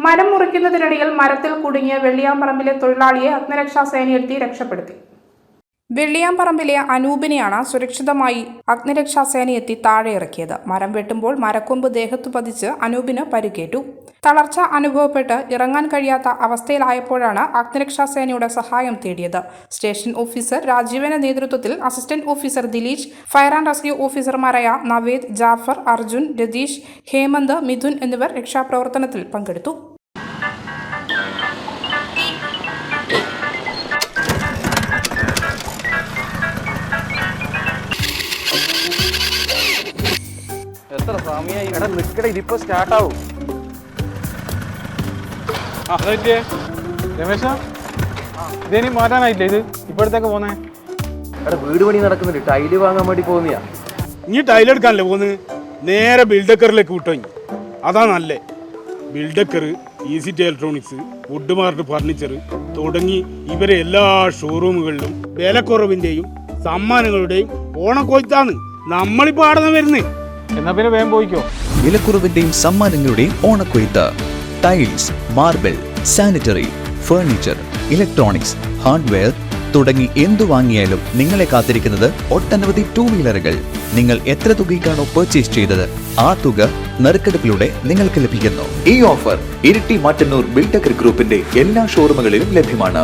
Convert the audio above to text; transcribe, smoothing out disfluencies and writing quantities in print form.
മരം മുറിക്കുന്നതിനിടയിൽ മരത്തിൽ കുടുങ്ങിയ വെള്ളിയാമ്പറമ്പിലെ തൊഴിലാളിയെ അഗ്നിരക്ഷാസേനയെത്തി രക്ഷപ്പെടുത്തി. വെള്ളിയാമ്പറമ്പിലെ അനൂപിനെയാണ് സുരക്ഷിതമായി അഗ്നിരക്ഷാസേനയെത്തി താഴെ ഇറക്കിയത്. മരം വെട്ടുമ്പോൾ മരക്കൊമ്പ് ദേഹത്തു പതിച്ച് അനൂപിന് പരിക്കേറ്റു. തളർച്ച അനുഭവപ്പെട്ട് ഇറങ്ങാൻ കഴിയാത്ത അവസ്ഥയിലായപ്പോഴാണ് അഗ്നിരക്ഷാസേനയുടെ സഹായം തേടിയത്. സ്റ്റേഷൻ ഓഫീസർ രാജീവിന്റെ നേതൃത്വത്തിൽ assistant officer Dileesh, fire and rescue ഓഫീസർമാരായ നവേദ്, ജാഫർ, അർജുൻ, രതീഷ്, ഹേമന്ത്, മിഥുൻ എന്നിവർ രക്ഷാപ്രവർത്തനത്തിൽ പങ്കെടുത്തു. എത്ര സമയമായി? എടാ നിൽക്കട, ഇതിപ്പോ സ്റ്റാർട്ടാവും. രമേശ, ഇതേനി മാറ്റാനായില്ലേ? ഇത് ഇപ്പോഴത്തേക്ക് പോന്നേ? എടാ വീട് പണി നടക്കുന്നുണ്ട്, ടൈല് വാങ്ങാൻ വേണ്ടി പോകുന്നയാ. ഇനി ടൈലെടുക്കാനല്ലേ പോന്ന്? നേരെ ബിൽഡക്കറിലേക്ക് വിട്ടോ. അതാ നല്ലേ. ബിൽഡക്കർ, ഈസിറ്റി ഇലക്ട്രോണിക്സ്, വുഡ് മാർട്ട് ഫർണിച്ചർ തുടങ്ങി ഇവരെ എല്ലാ ഷോറൂമുകളിലും വിലക്കുറവിന്റെയും സമ്മാനങ്ങളുടെയും ഓണക്കൊയ്ത്താണ് നമ്മളിപ്പോ ആടുന്ന വരുന്നത്. എന്നാ പിന്നെ വേഗം പോയിക്കോ. വിലക്കുറവിന്റെയും സമ്മാനങ്ങളുടെയും ഓണക്കൊയ്ത്ത്. Tiles, marble, sanitary, furniture, electronics, hardware തുടങ്ങി എന്തു വാങ്ങിയാലും നിങ്ങളെ കാത്തിരിക്കുന്നത് ഒട്ടനവധി ടൂ വീലറുകൾ. നിങ്ങൾ എത്ര തുകയ്ക്കാണോ പർച്ചേസ് ചെയ്തത് ആ തുക നറുക്കെടുപ്പിലൂടെ നിങ്ങൾക്ക് ലഭിക്കുന്നു. ഈ ഓഫർ ഇരിട്ടി മട്ടന്നൂർ ബിൽഡക്കർ ഗ്രൂപ്പിന്റെ എല്ലാ ഷോറൂമുകളിലും ലഭ്യമാണ്.